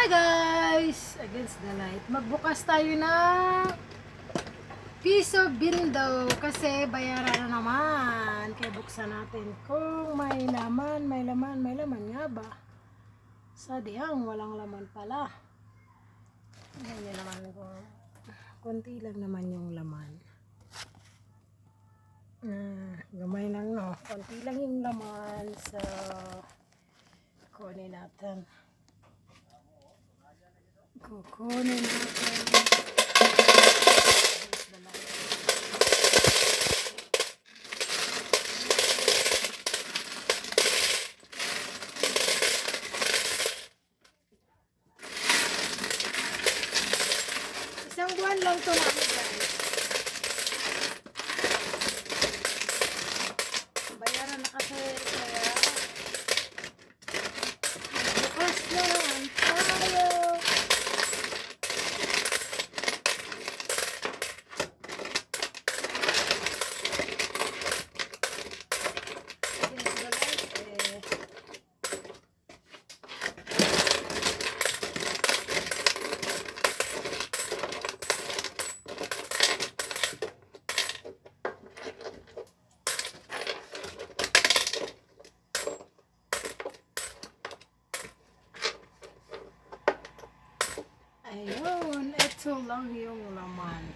Hi guys! Against the light. Magbukas tayo ng piso window kasi bayaran na naman. Kaya buksan natin kung may laman, may laman nga ba? Sadyang walang laman pala. Ganyan naman ko. Konti lang naman yung laman. Gamay lang no. Konti lang yung laman. So, kunin natin. Kukunin natin. Isang buwan lang ito namin guys. Bayaran na kasi kaya bukas na naman tayo. Ayun, ito lang yung laman.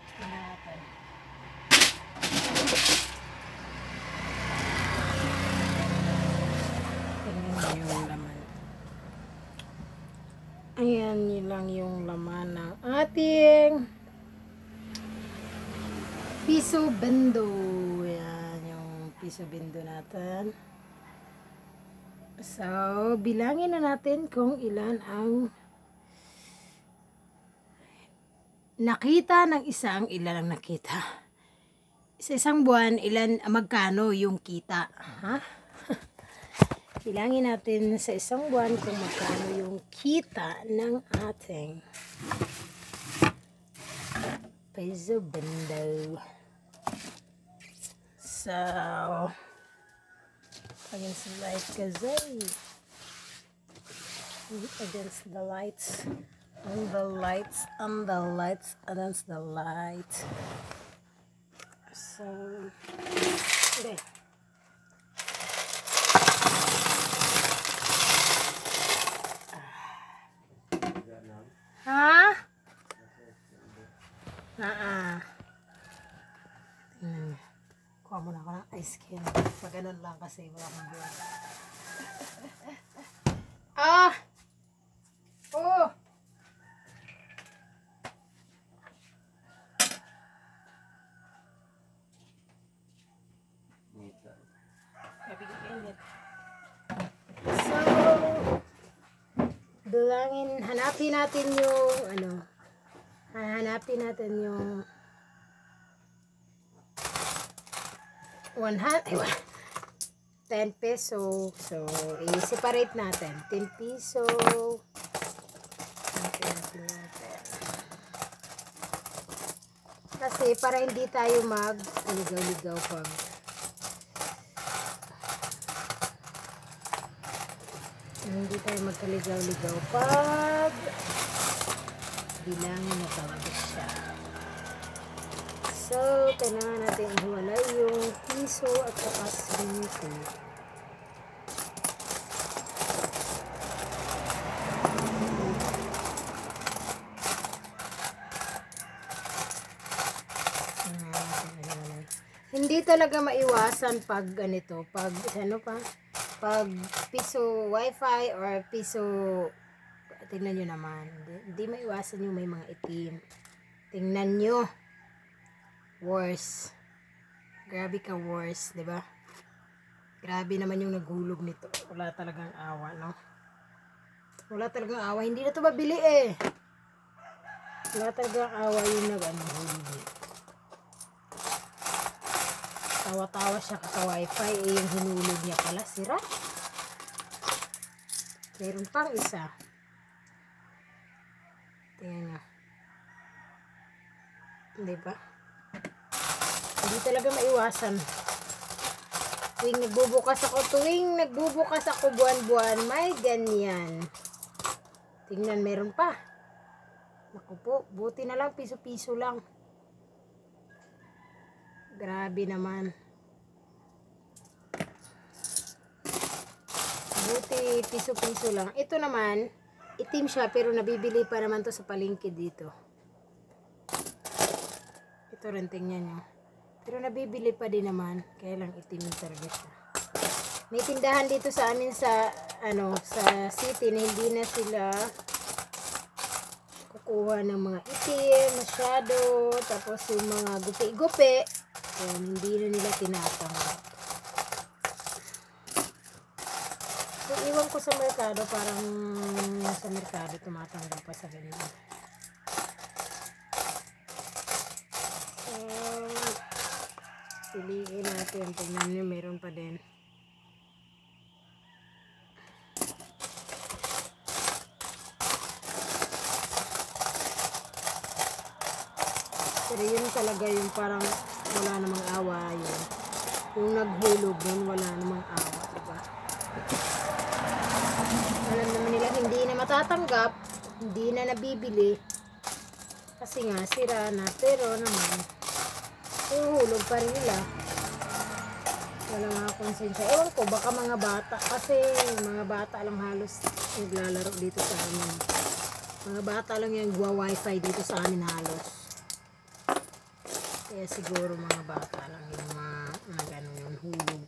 Tingnan natin. Tingnan yung laman. Ayan, yun lang yung laman ng ating piso bendo. Ayan, yung piso bendo natin. So, bilangin na natin kung ilan ang nakita ng isang, ilan ang nakita. Sa isang buwan, ilan, magkano yung kita? Ha? Bilangin natin sa isang buwan kung magkano yung kita ng ating piso bendo. So, against the light kasi. Against the lights. On the lights, against the light. So, okay. Ha? Kuha mo na ako ng ice cream. Pag ganun lang kasi wala akong buwan. Oh! So, bilangin, hanapin natin yung hanapin natin yung 10 peso. So, i-separate natin. 10 peso. Hanapin natin. Kasi para hindi tayo mag-ligaw-ligaw pag hindi tayo magkaligaw-ligaw pag bilangin na talaga siya. So, kailangan natin ihiwalay yung piso at saka sento. Hindi talaga maiwasan pag ganito, pag pag piso wifi or piso, tingnan nyo naman, hindi maiwasan yung may mga itim. Tingnan nyo, worse, grabe ka worse, diba? Grabe naman yung naghulog nito. Wala talagang awa, no? Wala talagang awa, hindi na ito mabili eh. Wala talagang awa yung naghulog nito. Tawa-tawa siya kaka-wifi, eh yung hinulog niya pala, sira. Meron pang isa. Tingnan nga. Diba? Hindi talaga maiwasan. Tuwing nagbubukas ako buwan-buwan, may ganyan. Tingnan, meron pa. Naku po, buti na lang, piso-piso lang. Grabe naman. Buti, piso-piso lang. Ito naman, itim siya, pero nabibili pa naman to sa palengke dito. Ito rin, tingnan nyo. Pero nabibili pa din naman, kaya lang itim talaga siya. May tindahan dito sa amin sa, sa city na hindi na sila kukuha ng mga itim, masyado, tapos yung mga gupi-gupi, hindi na nila tinatanggap. So, iwan ko sa merkado, parang sa merkado tumatanggap pa sa ganito. So, piliin natin. Tingnan nyo, meron pa din. Pero yun talaga yung parang wala namang awa yun. Yung naghulog nun, wala namang awa, diba? Alam naman nila hindi na matatanggap, hindi na nabibili. Kasi nga, sira na. Pero naman, hulog pa rin nila. Wala mga konsensya. Ewan ko, baka mga bata. Kasi mga bata lang halos naglalaro dito sa amin. Mga bata lang yung gwa-wifi dito sa amin halos. Kaya siguro mga bata lang yung mga gano'n yung hulog.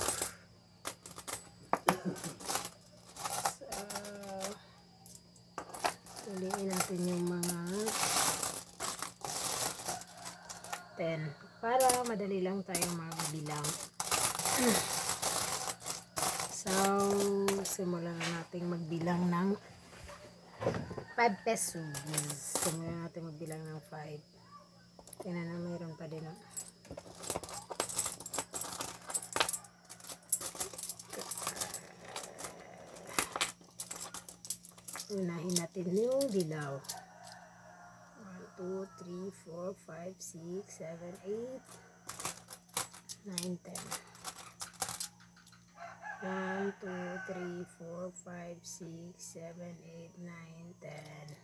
So, piliin natin yung mga 10 para madali lang tayong magbilang. So, simulan na natin magbilang ng 5 pesos. Simulan natin magbilang ng 5. Tingnan na, mayroon pa din. Unahin natin yung dilaw. 1, 2, 3, 4, 5, 6, 7, 8, 9, 10. 1, 2, 3, 4, 5, 6, 7, 8, 9, 10.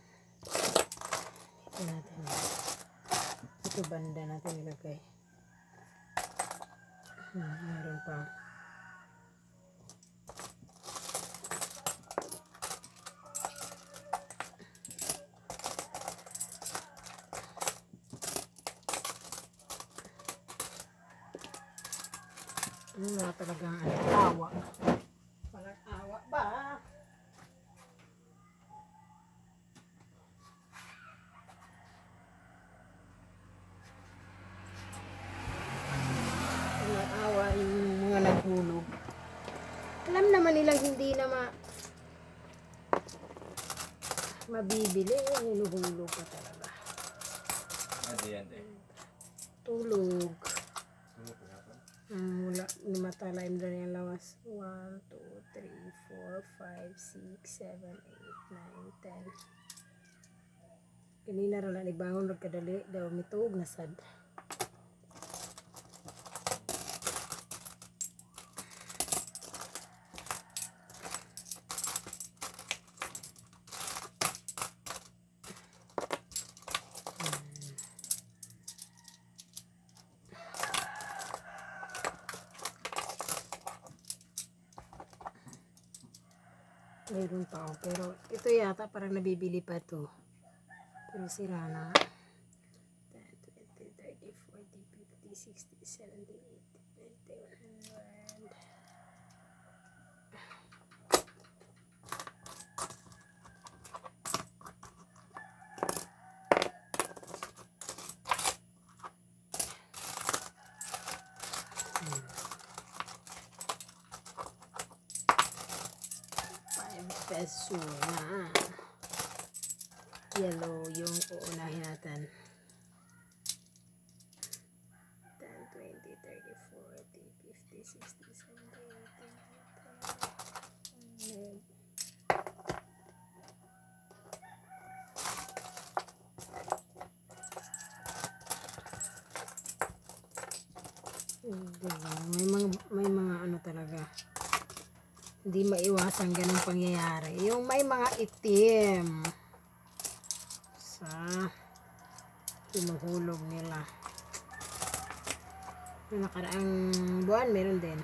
Ito natin. Ito banda natin ilagay. Meron pa. Wala talagang awa. Walang awa ba? Yung mga naghulog. Alam naman nilang hindi na mabibili. Hinuhulog pa talaga. Tulog. Wala. Lumatala yung doon yung lawas. 1, 2, 3, 4, 5, 6, 7, 8, 9, 10. Kanina rin na ibangon nagkadali. Daw mitog na sad. Mayroon pa ako, pero ito yata parang nabibili pa to. Pero sira na. 10, 20, 30, 40, 50, 60, 70, 80, 90, 100. Peso na. Yellow yung uunahin natin. 10, 20, 30, 40, 50, 60, 70, 80, 100. May mga ano talaga. Hindi maiwasan ganung pangyayari. Yung may mga itim. sa hinuhulog nila. Yung nakaraang buwan, meron din.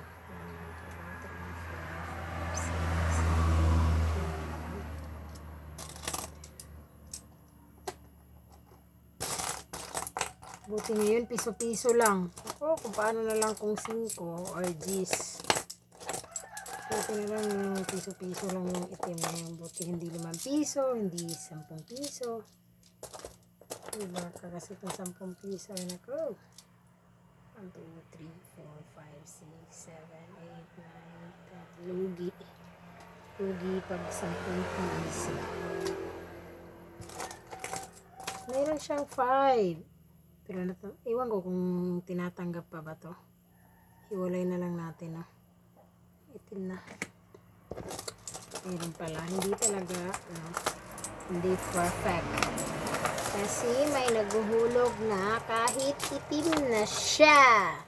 Buti ngayon, piso-piso lang. Ako, kung paano na lang kung 5 or 10. Buti na lang yung piso-piso lang yung itim na yung buti. Hindi 5 piso, hindi 10 piso. Diba? Kasi kung 10 piso, yun ako. 1, 2, 3, 4, 5, 6, 7, 8, 9, 10. Lugi. Lugi pag 10 piso. Meron siyang 5. Pero iwan ko kung tinatanggap pa ba to. Hiwalay na lang natin, no? Itim na. Meron pala. Hindi talaga, no? Hindi perfect. Kasi may naguhulog na kahit itim na siya.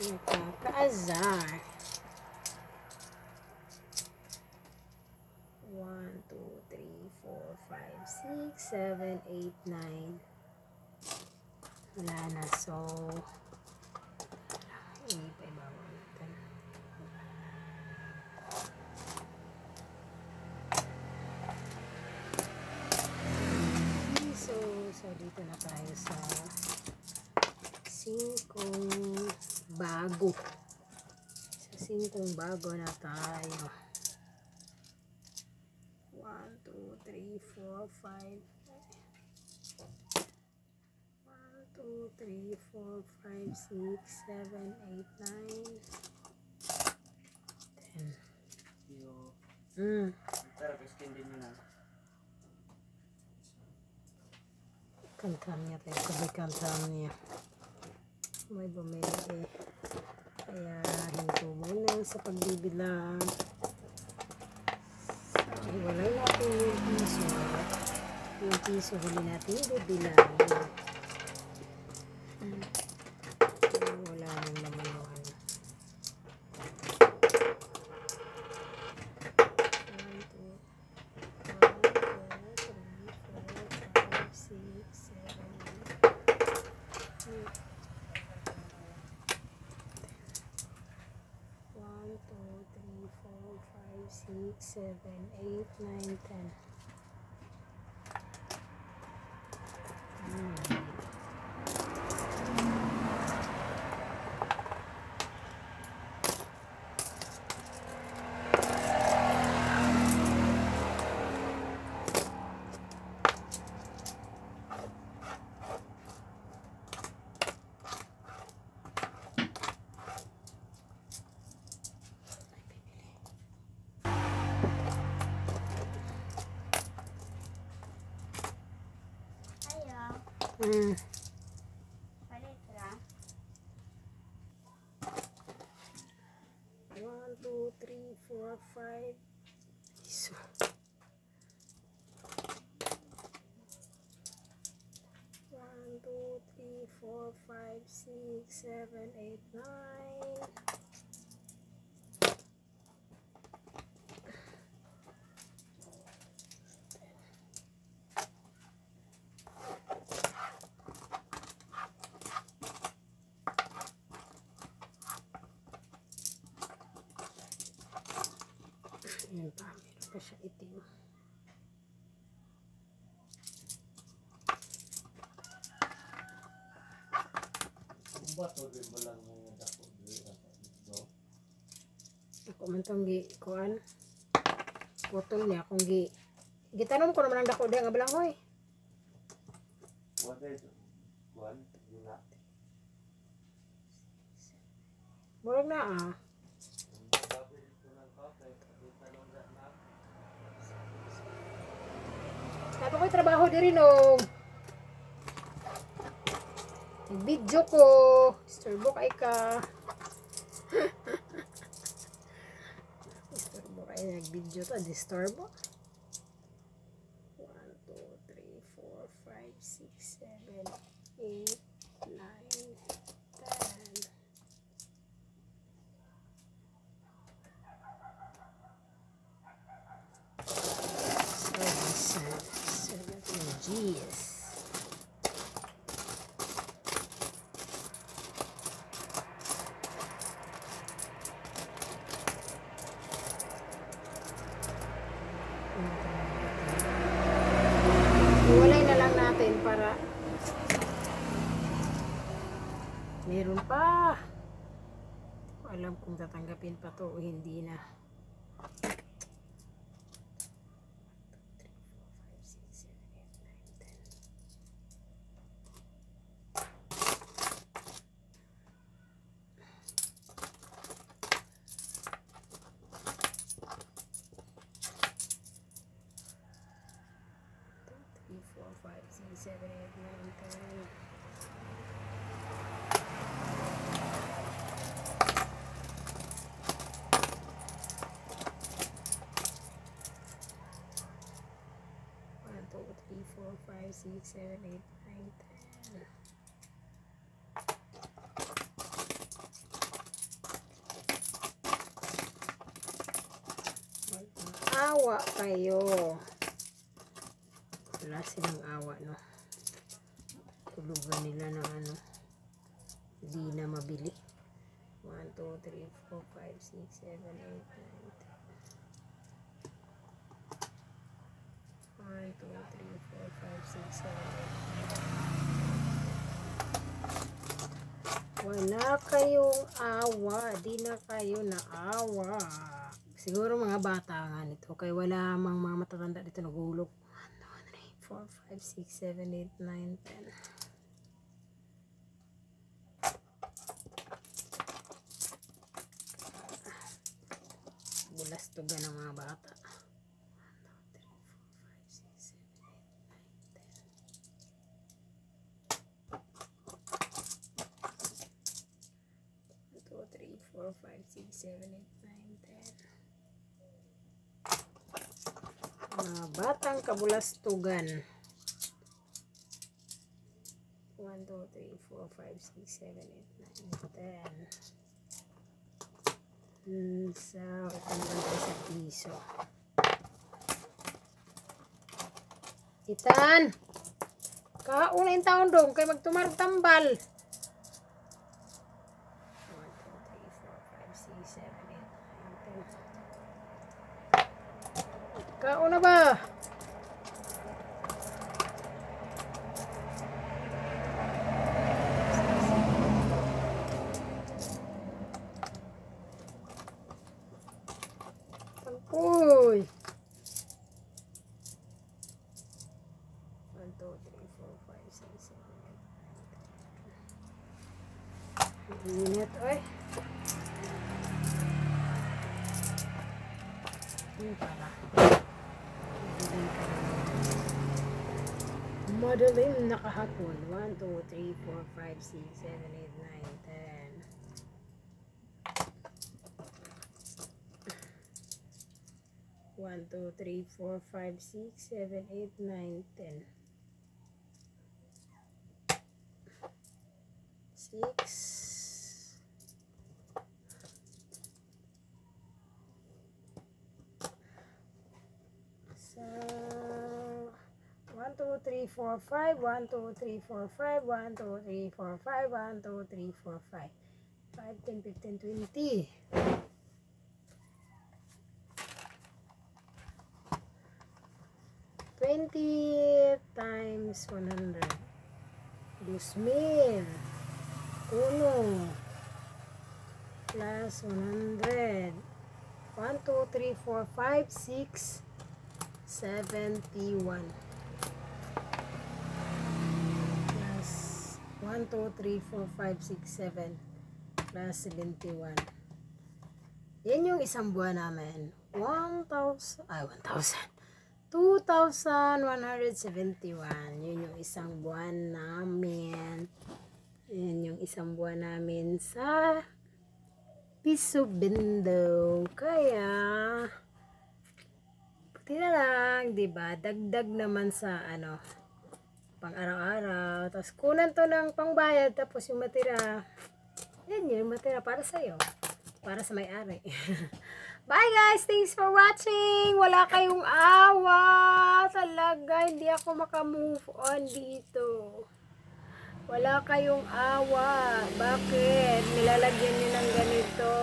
Nakakaazar. 1, 2, 3, 4, 5, 6, 7, 8, 9. Wala na. So, iba-ibawa natin. So, dito na tayo sa 5 bago. Sa 5 bago na tayo. 1, 2, 3, 4, 5. 2, 3, 4, 5, 6, 7, 8, 9, 10. Pero kiskin din mo na. Kantam niya tayo. Sabi kantam niya. May bumili eh. Kaya hinto muna sa pagbibilang. So, hiwalay natin yung piso. Yung piso huli natin bibilang. Wala nang naman yung ano. 7, 8, 9, 10. Palit lang. 1, 2, 3, 4, 5. So, 1, 2, 3, 4, 5, 6, 7, 8, 9. Ayan pa, meron pa siya itim. Bato din ba lang mga dako dito? Ako man itong kuan. Putol niya akong gitanom ko naman ang dako diya nga balangoy. What is one? Wala. Murag na ah. Sabi ko'y trabaho din rin oh. Nag-video ko. Istorbo kay ka. Istorbo kay nag-video to. Disturbo. 1, 2, 3, 4, 5, 6, 7, 8, 9, 10. So, 7, natin. Iwalay na lang natin para meron pa. Alam kung tatanggapin pa to o hindi na. 7, 8, 9, 10. 5, 6, 7, 8, 9, 10. Awa kayo. Wala silang awa, no? Tulugan nila ng ano. Hindi na mabili. 1, 2, 3, 4, 5, 6, 7, 8, 9, 10. 1, 2, 3, 4, 5, 6, 7, 8, 9. Wala kayong awa. Di na kayo naawa. Siguro mga bata nga nito. Kaya wala mang mga matatanda dito nagulog. 1, 2, 3, 4, 5, 6, 7, 8, 9, 10. Bulastugan ng mga bata. 4, 5, 6, 7, 8, 9, 10. Mga batang kabulastugan. 1, 2, 3, 4, 5, 6, 7, 8, 9, 10. Sa utang sa piso. Itan! Kauna yung taon dong kay magtumarog tambal. 7, 8, 9, 10. Kauna ba? Uy! 1, 2, 3, 4, 5, 6, 7, 8, 9, 10. Init, oy. Ini pala. Madaling nakahapon. 1, 2, 3, 4, 5, 6, 7, 8, 9, 10. 1, 2, 3, 4, 5, 6, 7, 8, 9, 10. 6. So 1, 2, 3, 4, 5. 1, 2, 3, 4, 5. 1, 2, 3, 4, 5. 1, 2, 3, 4, 5. 5, 10, 15, 20. 20 times 100. 2,000. 1 plus 100. 1, 2, 3, 4, 5, 6, 71. Plus 1, 2, 3, 4, 5, 6, 7 plus 71. Yan yung isang buwan namin. 2,171. Yun yung isang buwan namin. Yan yung isang buwan namin sa Piso Bindo. Kaya buti na lang, diba? Dagdag naman sa ano, pang araw-araw. Tapos kunan to ng pangbayad. Tapos yung matira, yan yung matira para sa'yo. Para sa may-ari. Bye guys! Thanks for watching! Wala kayong awa! Talaga, hindi ako makamove on dito. Wala kayong awa. Bakit? Nilalagyan nyo ng ganito.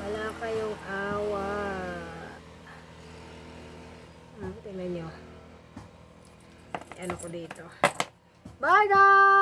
Wala kayong awa. ano ko dito. Bye guys!